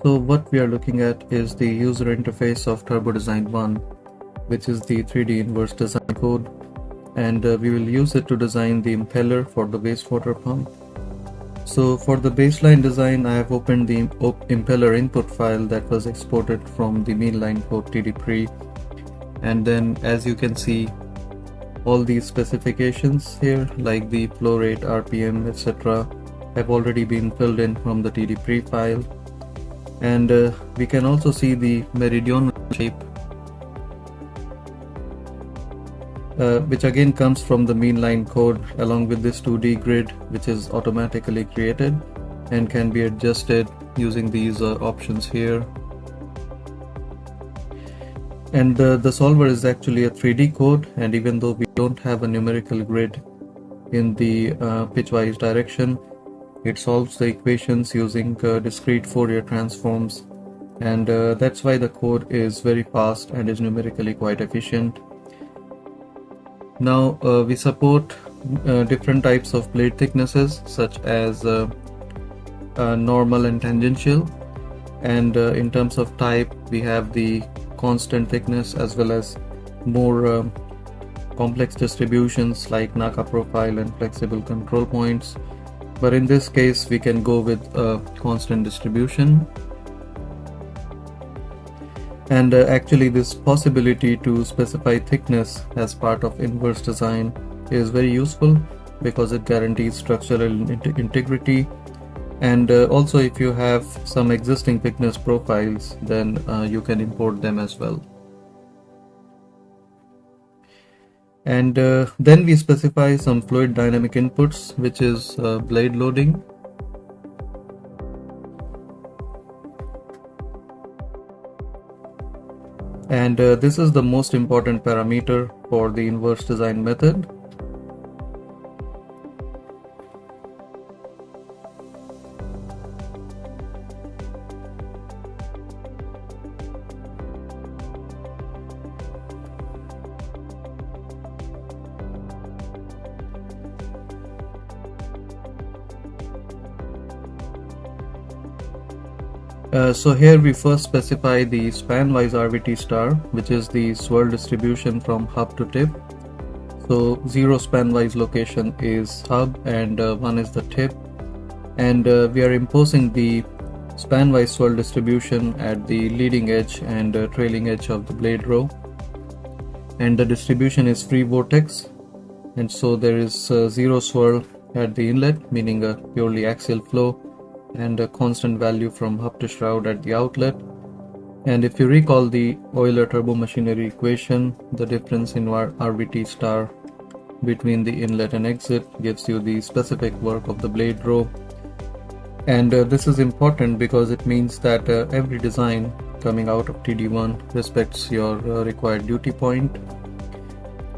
So what we are looking at is the user interface of Turbo Design 1, which is the 3D inverse design code, and we will use it to design the impeller for the wastewater pump. So for the baseline design, I have opened the impeller input file that was exported from the mainline code TDPre, and then as you can see, all these specifications here like the flow rate, RPM, etc. have already been filled in from the TDPre file. And we can also see the meridional shape, which again comes from the mainline code along with this 2D grid, which is automatically created and can be adjusted using these options here. And the solver is actually a 3D code, and even though we don't have a numerical grid in the pitchwise direction, it solves the equations using discrete Fourier transforms, and that's why the code is very fast and is numerically quite efficient. Now we support different types of blade thicknesses such as normal and tangential, and in terms of type we have the constant thickness as well as more complex distributions like Naka profile and flexible control points. But in this case, we can go with a constant distribution. And actually, this possibility to specify thickness as part of inverse design is very useful because it guarantees structural integrity. And also, if you have some existing thickness profiles, then you can import them as well. And then we specify some fluid dynamic inputs, which is blade loading. And this is the most important parameter for the inverse design method. So here we first specify the span-wise RVT star, which is the swirl distribution from hub to tip. So 0 span-wise location is hub and 1 is the tip. And we are imposing the span-wise swirl distribution at the leading edge and trailing edge of the blade row. And the distribution is free vortex. And so there is 0 swirl at the inlet, meaning a purely axial flow, and a constant value from hub to shroud at the outlet. And if you recall the Euler turbomachinery equation, the difference in RVT star between the inlet and exit gives you the specific work of the blade row. And this is important because it means that every design coming out of TD1 respects your required duty point.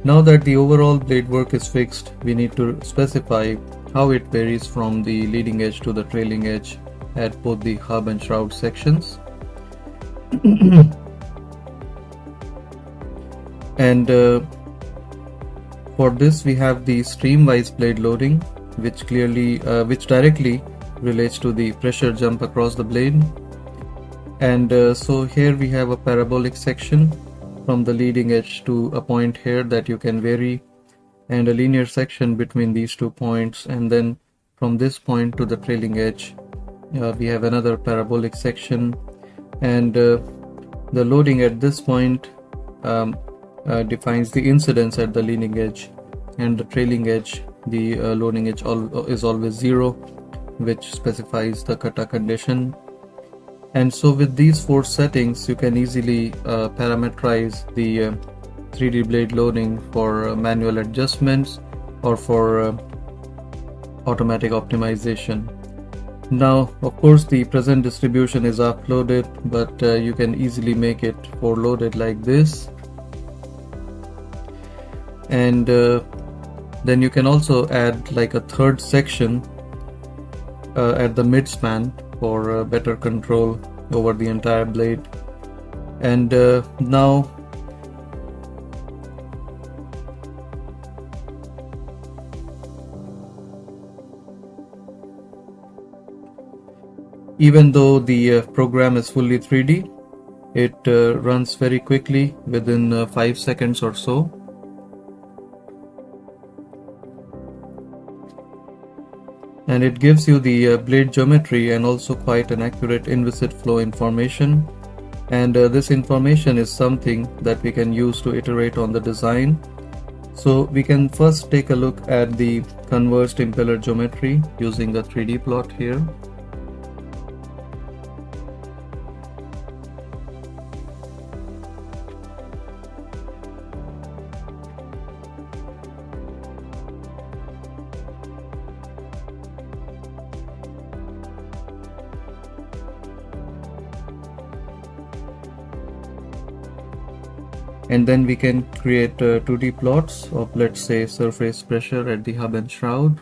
Now that the overall blade work is fixed, we need to specify how it varies from the leading edge to the trailing edge at both the hub and shroud sections. And for this we have the stream-wise blade loading, which directly relates to the pressure jump across the blade. And so here we have a parabolic section from the leading edge to a point here that you can vary, and a linear section between these 2 points, and then from this point to the trailing edge we have another parabolic section, and the loading at this point defines the incidence at the leading edge, and the trailing edge, the loading edge is always 0, which specifies the kata condition. And so with these 4 settings you can easily parameterize the 3D blade loading for manual adjustments or for automatic optimization. Now of course the present distribution is uploaded, but you can easily make it forloaded like this. And then you can also add like a third section at the midspan for better control over the entire blade. And now Even though the program is fully 3D, it runs very quickly within 5 seconds or so. And it gives you the blade geometry and also quite an accurate inviscid flow information. And this information is something that we can use to iterate on the design. So we can first take a look at the converged impeller geometry using the 3D plot here. And then we can create 2D plots of, let's say, surface pressure at the hub and shroud.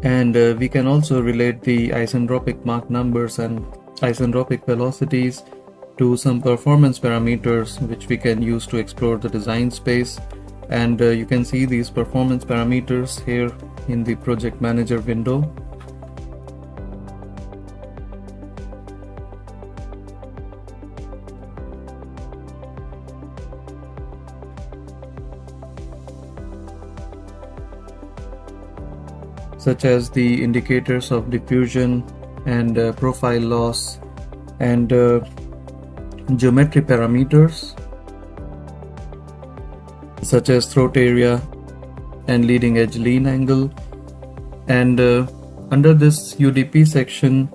And we can also relate the isentropic Mach numbers and isentropic velocities to some performance parameters which we can use to explore the design space. And you can see these performance parameters here in the project manager window. Such as the indicators of diffusion and profile loss and geometry parameters such as throat area and leading edge lean angle. And under this UDP section,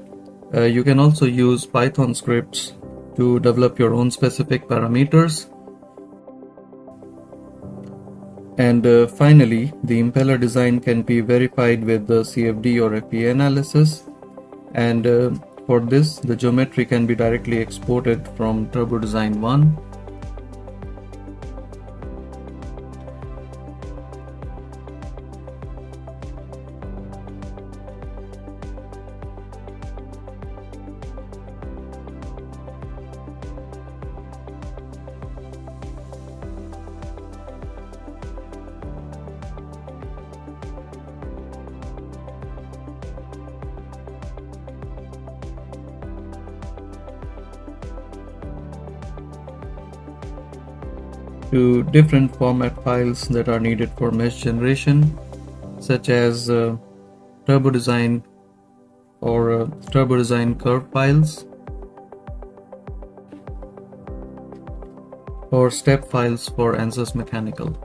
you can also use Python scripts to develop your own specific parameters. And finally, the impeller design can be verified with the CFD or FEA analysis. And for this, the geometry can be directly exported from Turbo Design 1. To different format files that are needed for mesh generation, such as Turbo Design or Turbo Design curve files or step files for ANSYS Mechanical.